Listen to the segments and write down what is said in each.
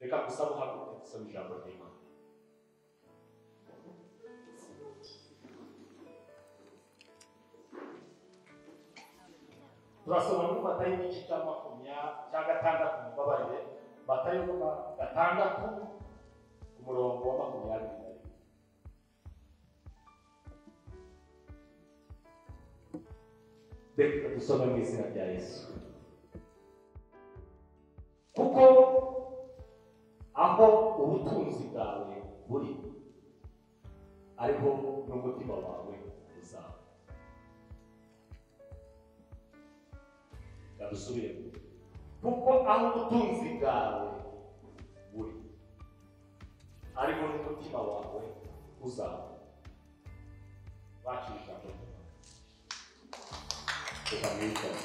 reka gusaba uhaguruke dusome ijambo ry'Imana. Turasoma muri Matayo igice cya 6 mubabarire, Matayo 6 umurongo wa 20. Reka dusome mu izina rya Yesu. Kuko aho ubutunzi bwawe buri, ariho n'umutima wawe uzaba. Gabusubire. Kuko aho ubutunzi bwawe buri, ariho n'umutima wawe uzaba. Bakisha ngo tubagezaho.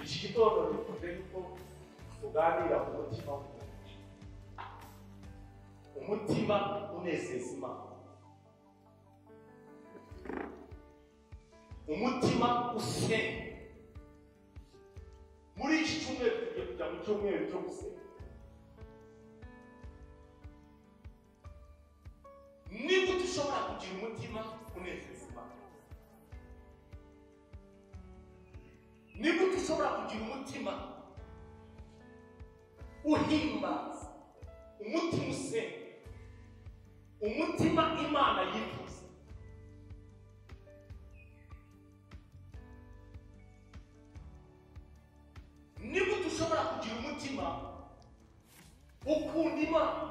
Igitaramo yuko tuganira ku mutima w'umuntu. Umutima unezeza Imana. Umutima usenga. Muri iki cyumweru tugiye kujya mu cyumweru cyo gusenga. Niba dushobora kugira umutima unezeza Imana, niba dushobora kugira umutima uhimbaza, umutima usenga, umutima Imana yifuza, niba dushobora kugira umutima ukunda Imana,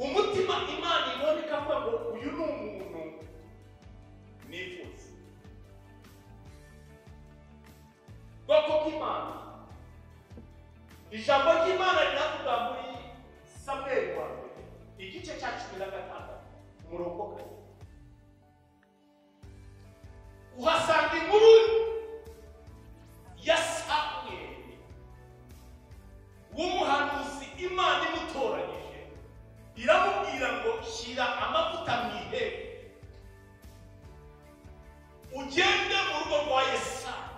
umutima Imana iboneka ko uyu ni umuntu nifuza. Bwoko bw'Imana, ijambo ry'Imana riravuga muri Samweli wa mbere igice cya 16 umurongo wa 4. Uhasanga inkuru ya Samweli w'umuhanuzi Imana imutoranyije, iramubwira ngo shyira amavuta mu ihembe ugende mu rugo rwa Yesayi,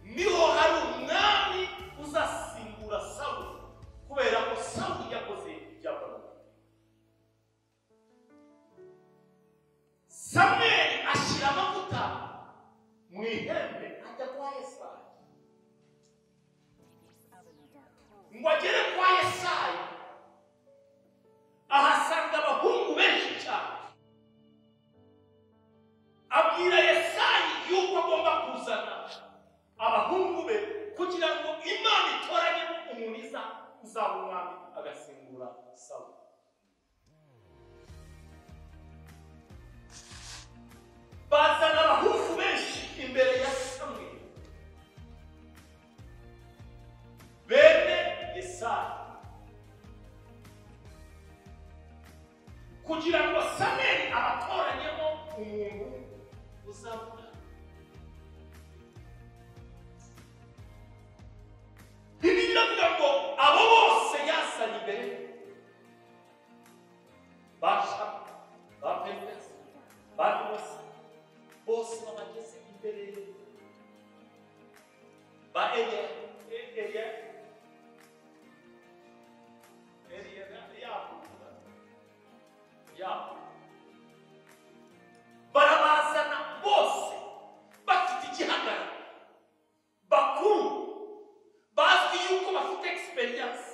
niho hari umwami uzasimbura Sawuli, kubera ko Sawuli yakoze ibyaha. Samweli ashyira amavuta mu ihembe ajya kwa Yesayi, ngo agere kwa Yesayi ahasanga abahungu benshi cyane. Abwira Yesayi yuko agomba kuzana abahungu be kugira ngo Imana itoranye umuntu uzaba umwami agasimbura Sawuli. Bazana abahungu benshi imbere ya Samweli, bene Yesayi, kugira ngo Samweli abatoranyemo umuntu uzabura. Bibiliya ivuga ngo abo bose yazanye imbere basha bapemeza bose bose babageze imbere ba Eliya barabazana bose bafite igihagararo, bakuru, bazi yuko bafite experience.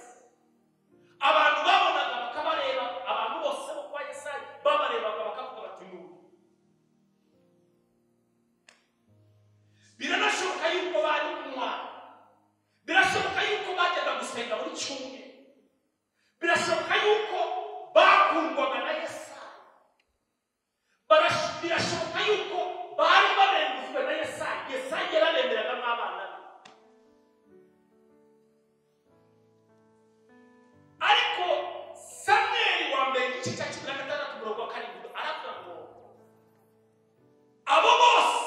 Abantu babonaga bakabareba, abantu bose bo kwa Yesayi babarebaga bakavuga bati n'ubu. Biranashoboka yuko bari umwana, birashoboka yuko bajyaga gusenga buri cyumweru, birashoboka yuko bakundwaga na Yesayi, birashoboka yuko bari barenguzwe na Yesayi. Yesayi yararemberaga n'abana be. Ariko Samweli wa mbere igice cya 16 umurongo wa 7 aravuga ngo abo bose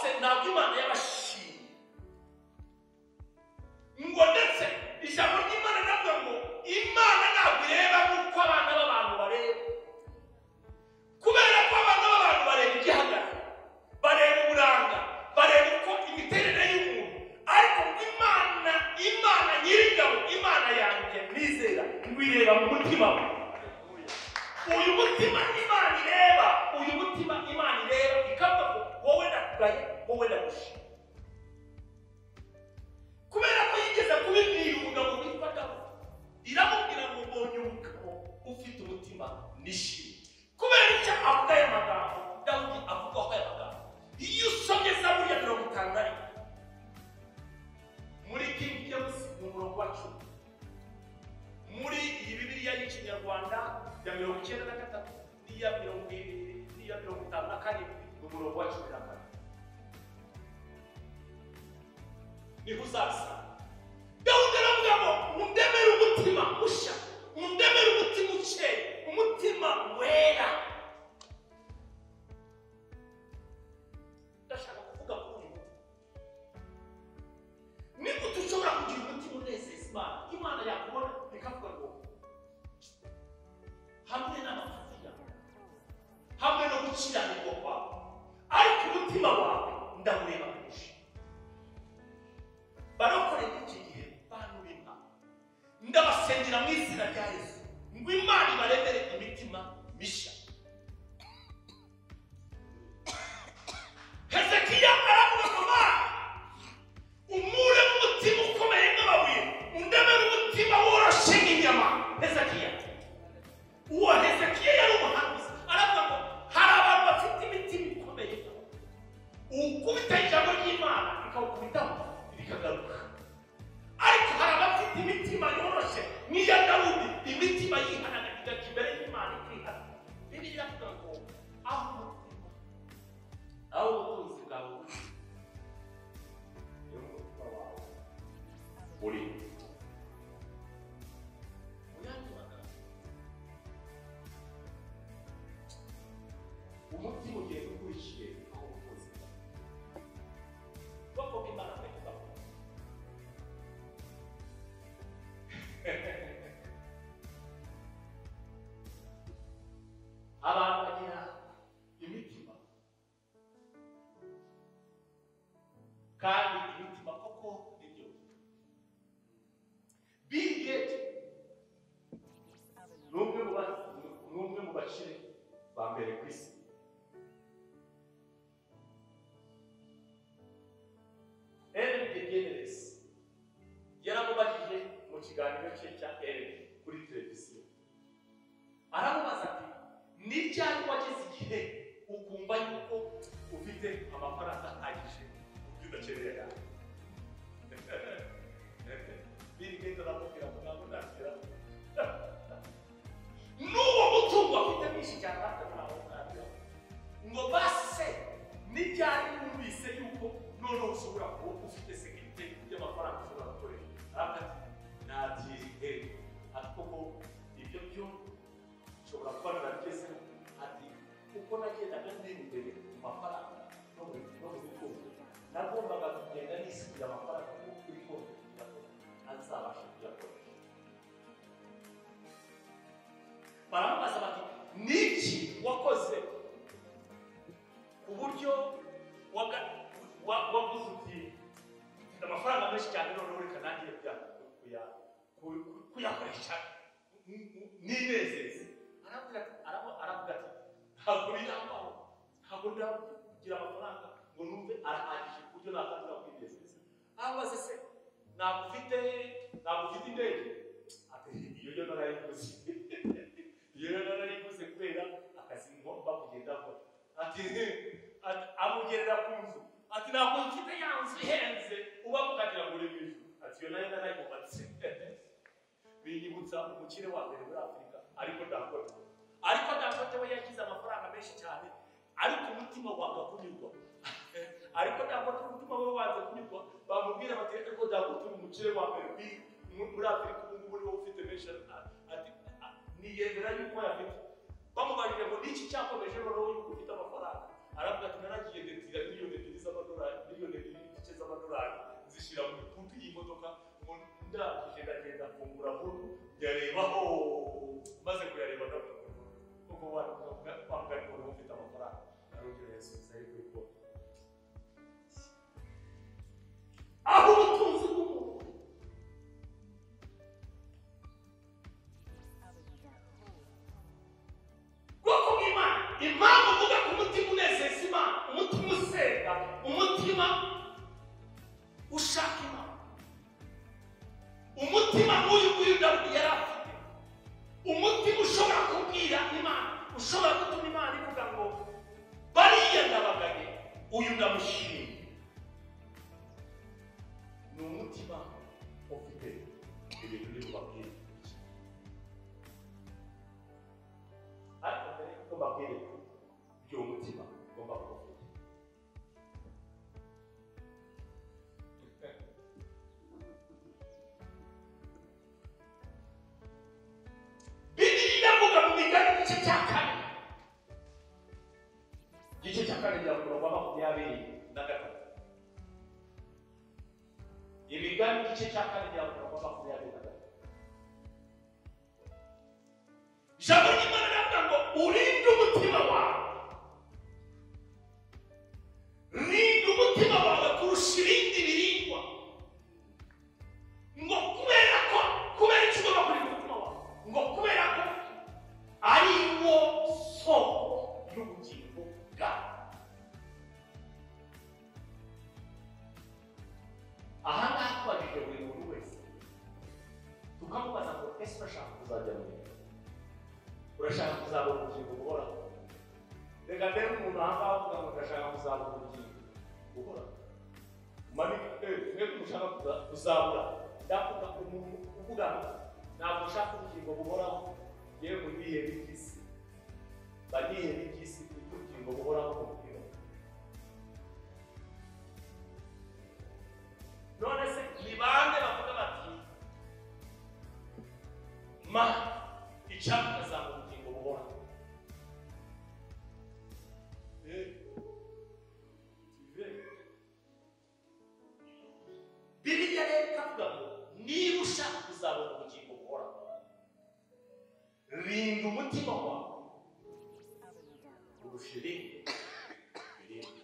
ndakugaye wowe ndagushima kubera ko yigeze kubibwira umugabo witwa Dawudi iramubwira ngo mbonye umugabo ufite umutima nishimye kubera icyo avuga aya magambo Dawudi avugaho aya magambo iyo usomye Zaburi ya 50 muri King James mu murongo wa 10 muri iyi Bibiliya y'Ikinyarwanda ya 93 n'iya 54 mu murongo wa 14 niho uzasanga Dawudi aravuga ngo mundemere umutima mushya mundemere umutima ukeye umutima wera ndashaka kuvuga kuri uyu niko dushobora kugira umutima unezeza Imana yakubona ikavuga ngo hamwe n'amafuti yawe hamwe no gukiranirwa kwawe ariko umutima wawe ndawureba kurusha barakorera iki gihe bantu b'Imana ndabasengera mu izina rya Yesu ngo Imana ibaremere imitima mishya Hezekiya aravuga ngo Mana umure mu mutima ukomeye nk'amabuye undemere umutima woroshye nk'inyama Hezekiya uwo Hezekiya yari umuhanuzi aravuga ngo hari abantu bafite imitima ikomeye ukubita ijambo ry'Imana ikawukubitaho ikagaruka ariko hari abafite imitima yoroshye nk'iya Dawudi imitima yihanaga igajya imbere y'Imana ikihana Bibiliya iravuga ngo aho umutima aho ubutunzi bwawe niyo umutima wawe uri uyandi magambo umutima ugiye ukurikiye aho ubutunzi bwawe bwoko bw'Imana bwekuga abantu bagira imitima kandi imitima koko nibyo Bill Gates n'umwe mu bakire ba mbere ku isi yaramubajije mu kiganiro cye cya kuri televiziyo aramubaza ati ni ryari wageze igihe ukumva yuko ufite amafaranga ahagije udakeneye yawe birigenda aramubwira ngo ntabwo nakira n'uwo mutungo afite mwinshi cyane ntabwo nakira ngo base ni ryari wumvise yuko noneho ushobora kuba ufite sekirite y'amafaranga ushobora gukoresha ntagihe ati koko ibyo byo ushobora kuba naragezeho ati kuko nagendaga ntera imbere mu mafaranga no mu mitungo nagombaga kugenda nisigira amafaranga kuko kuri konti kugira ngo azabashe kuyakoresha baramubaza bati niki wakoze ku buryo waguze uti amafaranga menshi cyane noneho reka nangiye kuyakoresha ninezeze aravuga ati ntabwo niyambaho ntabwo ndagira amafaranga ngo numve arahagije ku buryo natangira kwinezeza abaze se ntabwo ufite indege ati iyo narayiguze kubera akazi ngomba kugenda akora ati amugerera ku nzu ati ntabwo mfite ya nzu ihenze uba mukagira ngo uri mu ijuru ati iyo nayo narayubatse binyibutsa umukire wa mbere muri Afurika ariko Dangote we yagize amafaranga menshi cyane ariko umutima wanga kunyurwa ariko Dangote umutima we wanze kunyurwa bamubwira bati ariko Dangote uri umukire wa mbere muri Afurika ubu ngubu niwe ufite menshi ati niyemera yuko yafite bamubajije ngo niki cyakomeje noneho yuko ufite amafaranga aravuga ati naragiye ndetira miliyoni 2 z'amadolari zishyira mu ipuntu y'imodoka ndangije ndagenda mfungura nkuru yarebaho maze kuyareba ndavuga kuko wambaye ngo ufite amafaranga arongera yasubiza ariko iko aho ubutunzi bw'umuntu bwoko bw'Imana impamvu uvuga ko umutima unezeza Imana umutima usenga umutima ushaka Imana, umutima nk'uyu Dawidi yari afite, umutima ushobora kubwira Imana, ushobora gutuma Imana ivuga ngo bariya ndabagaye, uyu ndamushimye. Ni umutima ufite ibintu biri kubabwira. Ariko mbere yuko mbabwire by'uwo mutima ugomba kuba ufite, Bibiliya iravuga mu Migani igice cya 4, igice cya 4 rya murongo wa 23. Imigani igice cya 4 rya murongo wa 23. Ijambo ry'Imana riravuga ngo urinde umutima wawe, rinda umutima wawe kurusha ibindi birindwa, ngo kubera icyo ugomba kurinda umutima wawe, ngo kubera ko ari wo soko y'ubugingo bwawe. Aha ngaha twabije buri muntu wese tukamubaza ngo ese urashaka kuzajya mu ijuru, urashaka kuzabona ubugingo buhoraho? Reka mbere umuntu aha ngaha avuga ngo ndashaka kuzabona ubugingo buhoraho, mwebwe mushaka kuzabura, ndavuga umuntu uvuga ntabwo ushaka ubugingo buhoraho, yewe mu bihe by'isi bagiye by'isi ubugingo buhoraho mu buzima. None se ni bande bavuga bati ma icyapa kazabona ubugingo buhoraho? Bibiliya rero ikavuga ngo niba ushaka kuzabona ubugingo buhoraho, rinda umutima wawe kurusha ibindi birindwi.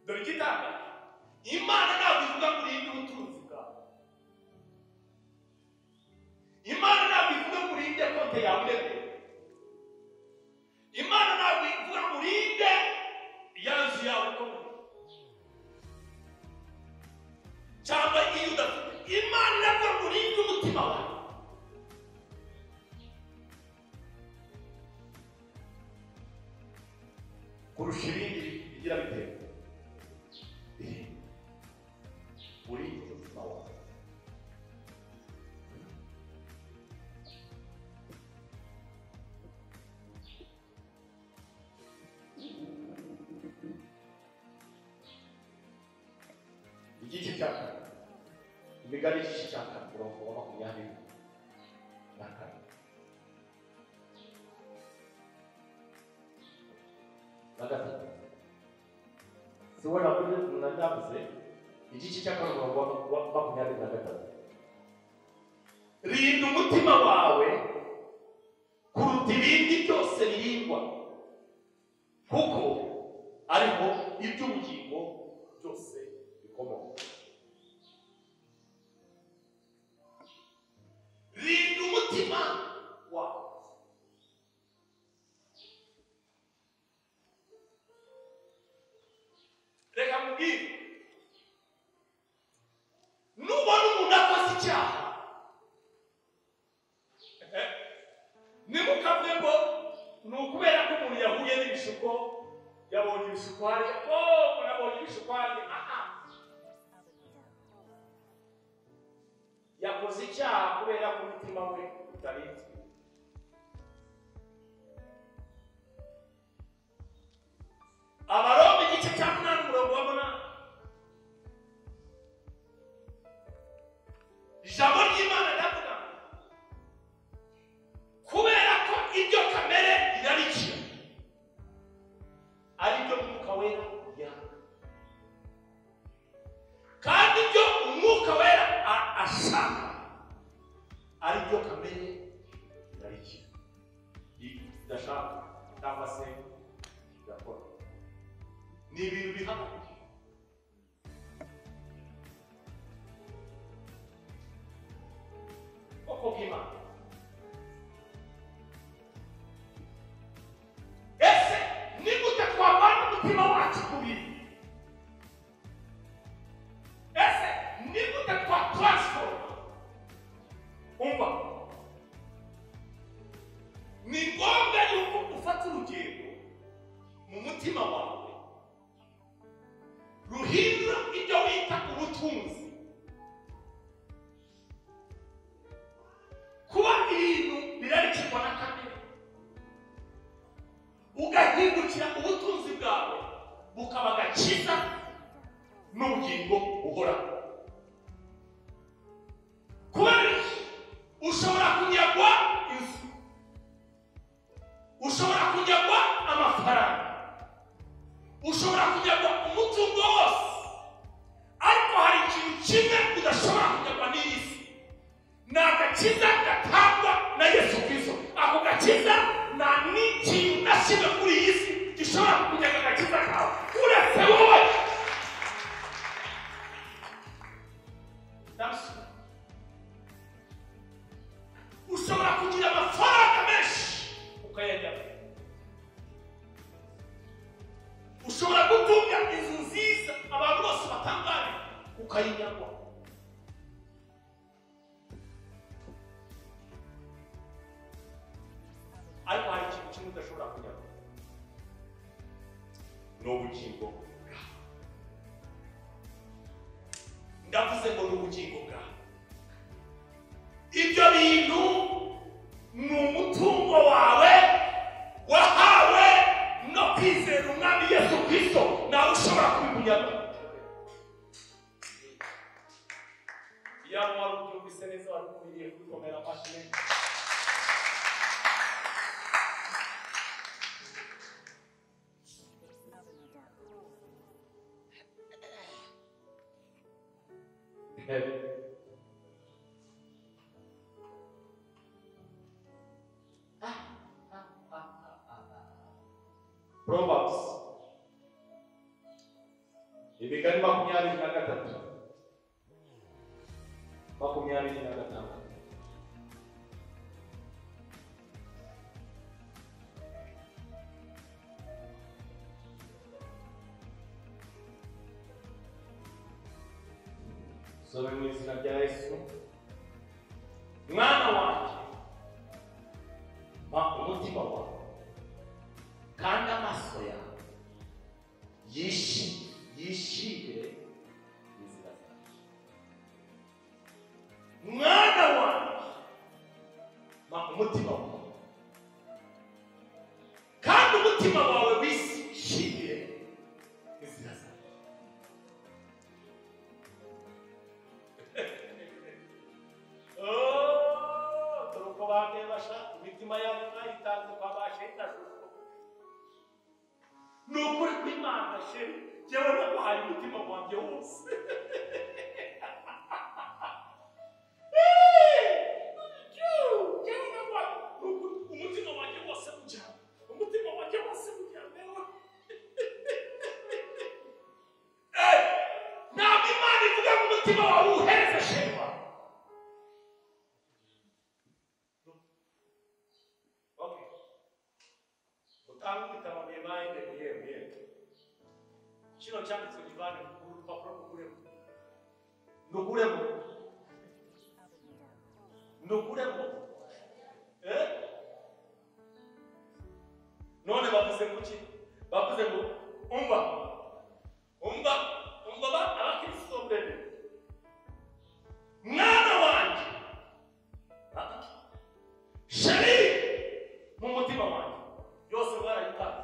Dore igitanga, Imana ntabwo ivuga ngo urinde ubutunzi bwawe, Imana ntabwo ivuga ngo urinde konti yawe urebye, Imana ntabwo ivuga ngo urinde ya nzu yawe ukomeye cyangwa iyo udafite. Imana iravuga ngo urinde umutima wawe kurusha ibindi bigira bitera. Urinde umutima wawe. Igice cya 4, Imigani igice cya 4 murongo wa 24. Nagatatu. Siwona kule mnandabuze igice cya 4 murongo wa 23. Rinda umutima wawe kuruta ibindi byose birindwa, kuko ariho iby'ubugingo byose bikomoka. Rinda umutima wawe. Reka mubwire, nubona umuntu akoze icyaha, nimukavuge ngo ni ukubera ko umuntu yahuye n'ibishuko, yabonye ibishuko hariya, nabonye ibishuko hariya. Yakoze icyaha kubera ko umutima we utarinzwe. Abaroma igice cya 8 murongo wa 8. Ijambo ry'Imana riravuga kubera ko ibyo kamere irarikira ari byo Umwuka Wera yanga, kandi ibyo Umwuka Wera ashaka ari byo kamere irarikira, idashaka cyangwa se igakora. Ni ibintu bihamye. Koko bw'Imana. Ese ni gute twavana umutima wacu kubiri. Ese ni gute twa transform? Umva, ni ngombwa yuko ufata urugendo mu mutima wawe ruhindura ibyo wita ubutunzi, kuba ibintu birarikirwa na kamere, ugahindukira ubutunzi bwawe bukaba agakiza n'ubugingo buhoraho. Kubera iki? Ushobora kunyagwa inzu, ushobora kunyagwa amafaranga, ushobora kunyagwa umutungo wose, ariko hari ikintu kimwe udashobora kunyagwa n'iyi si, ni agakiza gatangwa na Yesu Kristo. Ako gakiza nta n'ikintu na kimwe kuri iyi si gishobora kunyaga agakiza kawe uretse wowe. Ushobora kugira amafaranga menshi ukayajyamo, ushobora gutunga inzu nziza abantu bose batangare ukayinyagwa, ariko hari ikintu kimwe udashobora kunyagwa, ni ubugingo bwawe. Ndavuze ngo ni ubugingo bwawe. Ibyo bintu ni umutungo wawe wahawe no kwizera umwami Yesu Kristo, nawe ushobora kubimunyaga. Iyo wari ubyumvise neza wari ukwiriye kwikomera amashyi. Proverbs imigani 23 25. Sobe mu izina rya Yesu. Mwana wanjye, mpa umutima wawe kandi amaso yawe yishimire inzira zawe. Mwana wanjye, mpa umutima wawe kandi umutima wawe wishimire inzira zawe. Turuko bakebasha imitima yawe mwayitanze kwa bashitashusho. Nukuri kw'Imana sheri, jewe naguhaye umutima wanjye wose. Umutima wanjye wose ujya, umutima wanjye wose ujya mewe. Ntabwo Imana ivuga ngo umutima wawe uhereze sheri wawe. Okay. Utanga igitabo bibaye kino cyanditse givane ku rupapuro nuguremo none bavuze kuki? Bavuze ngo umva abakristo mbere, mwana wanjye sheri mu mutima wanjye yose mwarayitanze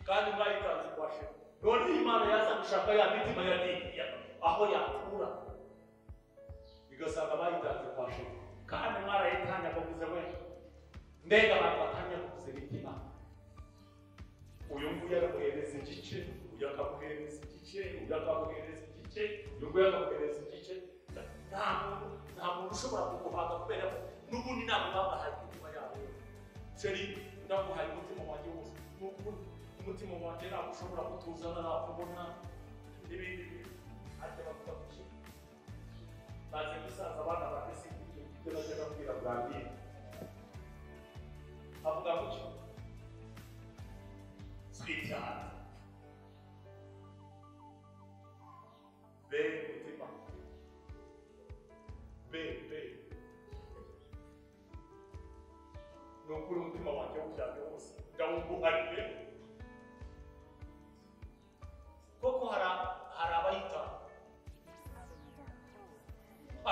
kandi mwayitanze kwa sheri. None Imana yaza gushaka ya mitima ya Niba aho yatura bigasanga bayitanze kwa sheri, kandi mwarayitanya bavuze we mbega abantu batanya kuvuze imitima. Uyu nguyu akamuhereza igice, uyu akamuhereza igice, uyu akamuhereza igice, uyu nguyu akamuhereza igice. Nta muntu ushobora kuguhaga kubera ko n'ubundi ntabwo babahaye imitima yabo. Sheri ndaguhaye umutima wanjye wose, umutima wanjye ntabwo ushobora kutuzana nakubona n'ibindi bintu. Ariko bavuga kuki baze gusaza abana banjye si ibyo najyaga kubwira bwambire. Avuga kuki sweetheart, cyane hose ndawuguhariye koko hari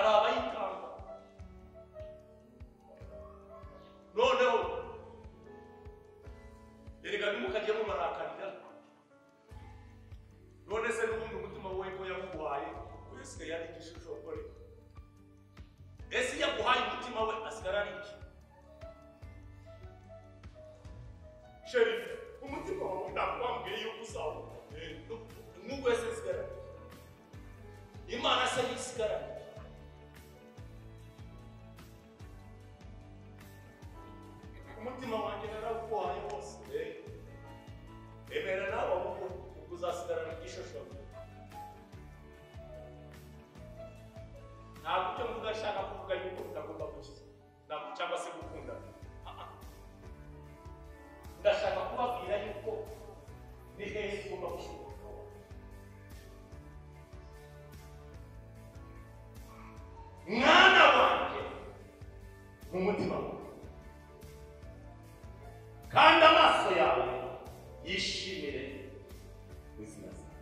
abayitanga noneho erega nimukajya mumarakarira none se n'ubundi umutima wowe ko yaguhaye wese yari igishusho kore ese yaguhaye umutima we asigara ari iki sheri umutima wawe ndakwambwiye yuko usawa n'ubwo ese sigara imana se yisigara umutima wanjye narawuguhaye wose emera nawe ahubwo uzasigarana igishusho ntabwo ibyo mvuga ashaka kuvuga yuko utagomba gukiza cyangwa se gukundana ndashaka kubabwira yuko ni hehe ugomba gushyira mwana wanjye mu mutima wawe kandi amaso yawe yishimire izina zawe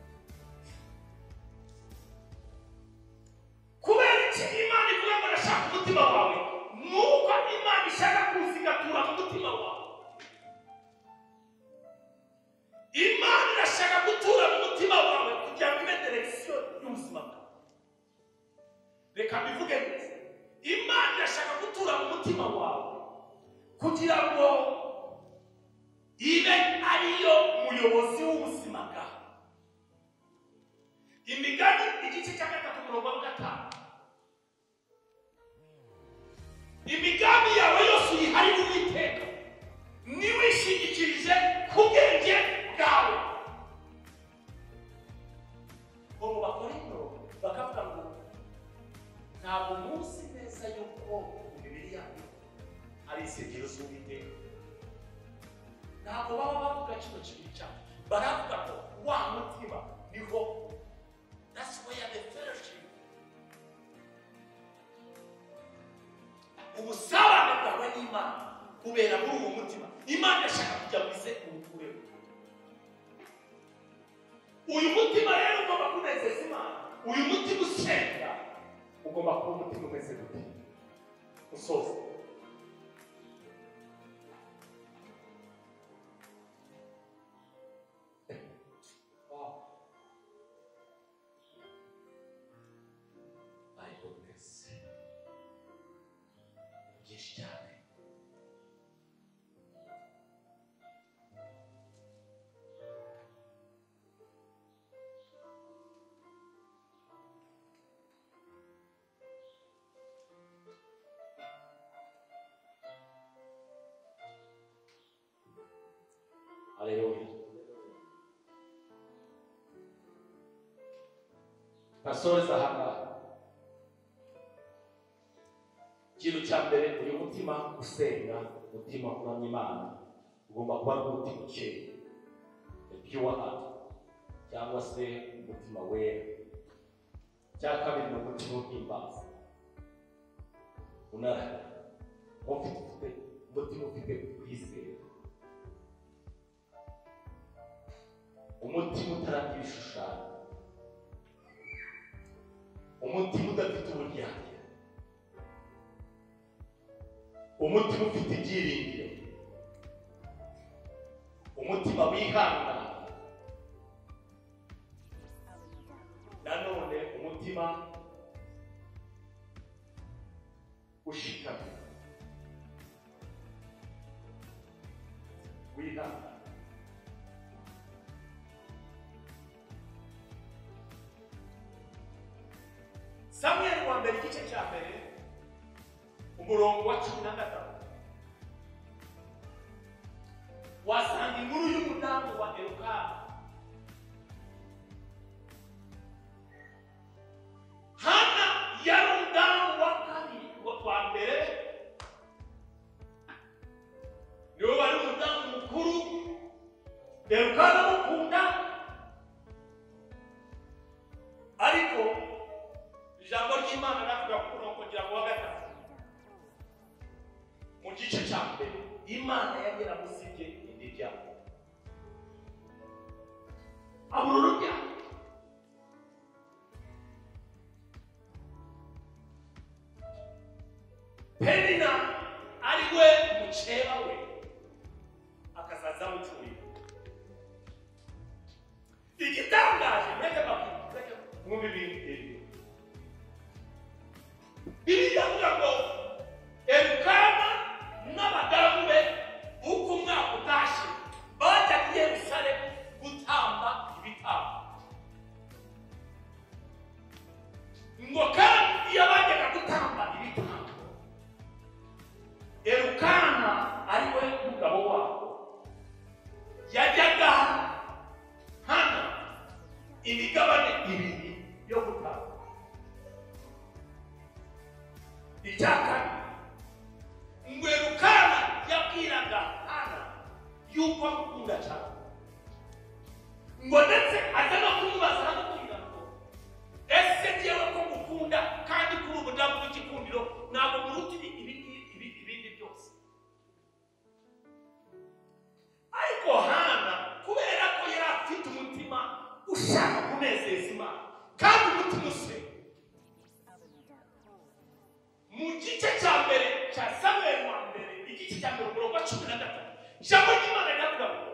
kubera iki imana ivuga ngo ndashaka umutima wawe nuko imana ishaka kuzigatura mu mutima wawe imana irashaka gutura mu mutima wawe kugira ngo ibe direkisiyo y'ubuzima bwawe reka mbivuge neza imana irashaka gutura mu mutima wawe kugira ngo ibe ariyo muyobozi w'ubuzima bwawe imigani igice cya 3:5 imigambi yawe yose uyihariye Uwiteka niwishingikirije ku bwenge bwawe ubu bakorino bakavuga ngo ntabwo munsi neza yuko imibiri yawe ari isengero z'Uwiteka ntabwo baba bavuga kino kibiri cyane baravuga ngo wa mutima niho that's where the fellowship ubusabane bwawe n'Imana kubera muri uwo mutima Imana ishaka kujya muri ubutureho uyu mutima rero ugomba kunezeza Imana uyu mutima usenga ugomba kuba umutima umeze gute usoza Haleluya. Pastor Zahanga. Ikintu cya mbere uyu mutima usenga, umutima uramya Imana, ugomba kuba ari umutima ukeye. Pure heart. Cyangwa se umutima wera. Cya kabiri ni umutima uhimbaza. Umutima ufite kwizera. Umutima utaramya ibishushanyo, umutima udafite uburyarya, umutima ufite ibyiringiro, umutima wihangana, nanone umutima ushikamye wihangana. Samuel wa mbere igice cya mbere umurongo wa 15 wasanga inkuru y'umudamu wa Elukana. Hana yari umudamu wa kabiri wa mbere, niwe wari umudamu mukuru Elukana mukunda, ariko ijambo ry'Imana navuga kugira ngo wagatatu mu gice cya mbere Imana yagera mu penina ari we muceba we akazaza mutuye igitangaje mweke bakuru mwumve ibintu biriya avuga ngo Elukana n'abadamu be uko umwaka utashye bajya i Yerusalemu gutamba ibitambo ngo kandi iyo bajyaga gutamba ibitambo Elukana ari we mugabo wabo yajyaga hano imigabane ibiri yo gutamba icyakane ngo Elukana yabwiraga Hana yuko amukunda cyane ngo ndetse aza no kumubaza no kumubwira ngo ese njyewe ko ngukunda kandi kuri ubu ndamu w'igikundiro ntabwo muruta ibindi byose ariko Hana kubera ko yari afite umutima ushaka kunezeza Imana kandi umutima usenya mu gice cya mbere cya Samuel wa mbere igice cya mbere umurongo wa 13 ijambo ry'Imana riravuga ngo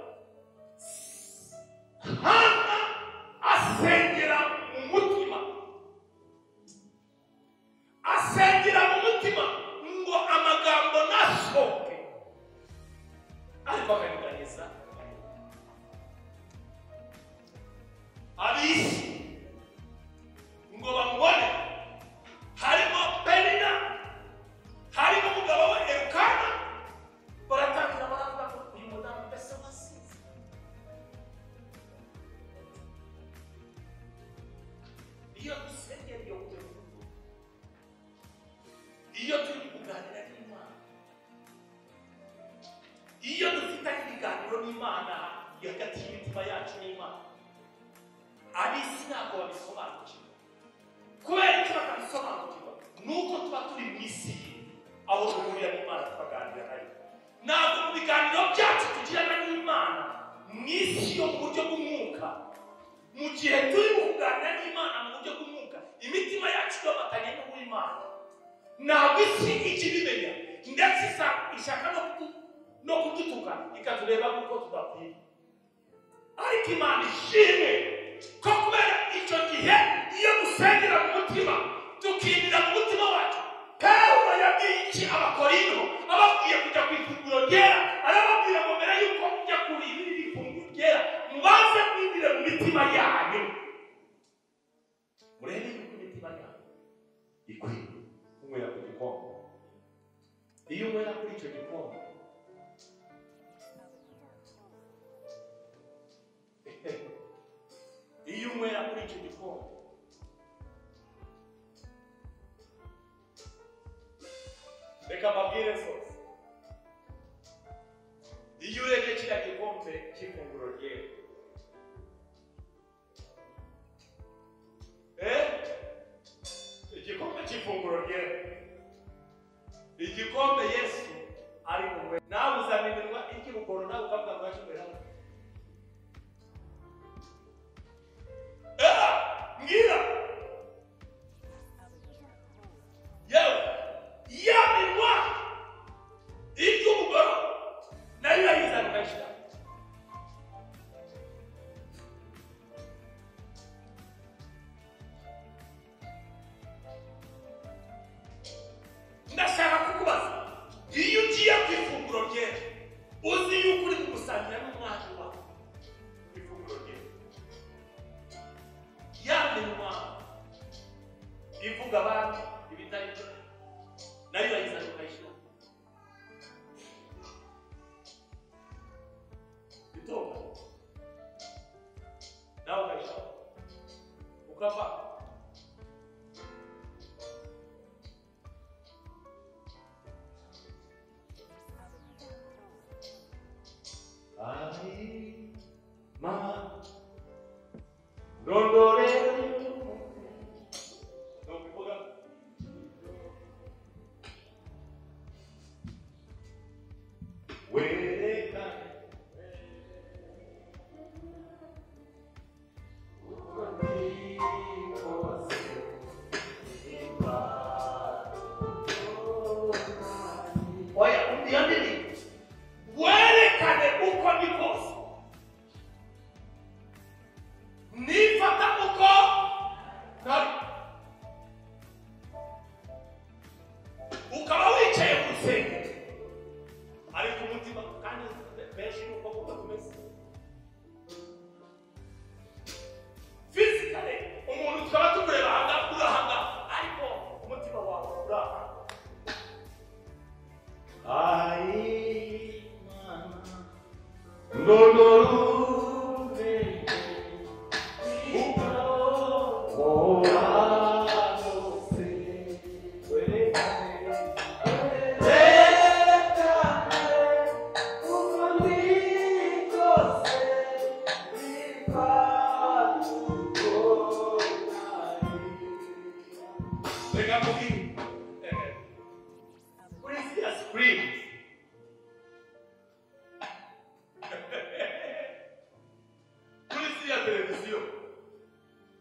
Hana asengera mu mutima ngo amagambo nasohoke ariko akaniganiza abisi ngo bamubone harimo penina harimo umugabo we Elukana baratangira baravuga ngo uyu mudamu mbese wasize iyo dusengera iyo turi kuganira n'Imana iyo dufitanye ibiganiro n'Imana hagati y'imitima yacu n'Imana abisi ntabwo babisobanukirwa kubera icyo batabisobanukirwa nuko tuba turi mu isi aho duhurira n'Imana tukaganira nayo ntabwo mu biganiro byacu tugirana n'Imana mu isi yo mu buryo bw'umwuka mu gihe turi kuganira n'Imana mu buryo bw'umwuka imitima yacu yobatanye n'uw'Imana ntabwo isi ikibimenya ndetse ishaka no kudutuka ikatureba nk'uko tudakwiye ariko Imana ishimwe ko kubera icyo gihe iyo dusengera mu mutima tukindira mu mutima wacu Pawulo yabwiye iki abakorinto ababwiye kujya ku ifunguro ryera arababwira ngo mbere yuko mujya kuri iri ifunguro ryera mubanze mwindire mu mitima yanyu murebe yuko imitima yanyu ikwiye kunywera ku gikombe iyo unywera kuri icyo gikombe iyo unywera kuri icyo gikombe reka mbabwire zose iyo urebye kiriya gikombe cy'ifunguro ryera igikombe cy'ifunguro ryera igikombe Yesu ari kumwe nawe uzananirwa ikirukoro nawe ukavuga ngo yashobora mbwira yewe yaminwa iby'umugoro nayo yayizana ukayishyira ndashaka kukubaza iyo ugiye ku ifunguro ryera uzi yuko uri gusangira n'umwana wawe ku ifunguro ryera yaminwa ivuga abandi ibitari byo nayo yayizana ukayishyira bitonda nawe ukayishyira ukava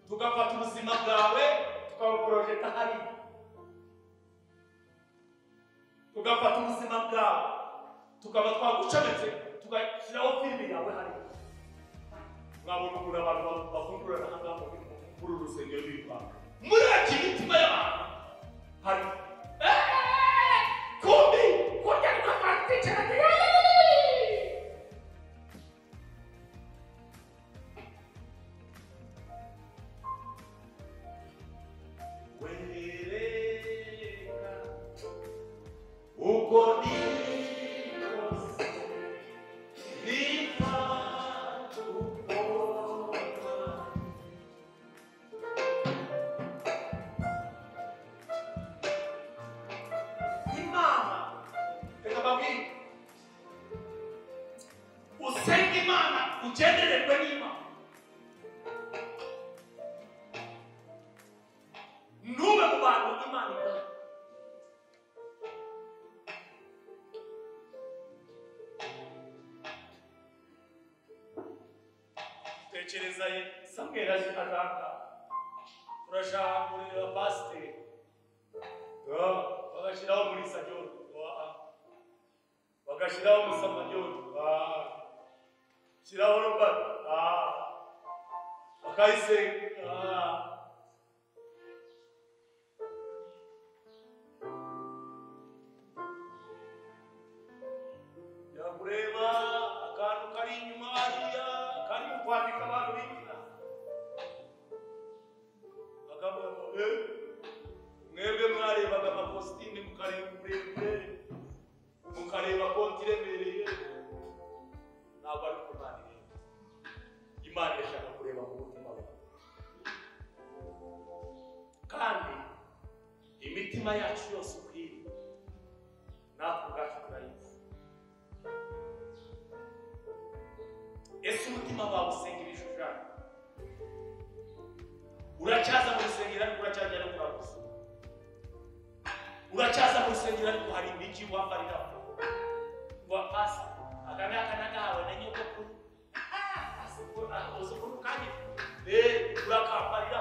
tugafata ubuzima bwawe tukabuporojeta hari, tugafata ubuzima bwawe tukaba twagucometse tugashyiraho filime yawe hari. Mwabona ukuntu abantu bafungurana ahangaha muri uru rusengero bivanga muri iki mitima y'abantu hari kumbi kurya tukakwicaranye tekereza ye Samweli azikatanga urashaka kureba pasiteri bagashyiraho MULISA bagashyiraho musamajyoni shyiraho Robert bakayisenga yakureba akantu kari inyuma hariya kari mu kwandika abantu b'imana akavuga ngo mwebwe mwarebaga amakositime mukareba uburebure mukareba konti iremereye, ntabwo ari uko Imana ireba. Imana irashaka kureba mu mutima wawe, kandi imitima yacu yose ukwiriye natwe ubwacu turayizi. Ese umutima wawe usenga ibishushanyo? Uracyaza mu rusengero ariko uracyajya no kuraguza? Uracyaza mu rusengero ariko hari imigi wambarira ngo pasi akanagawe na nyogokuru uzukuru kandi urakambarira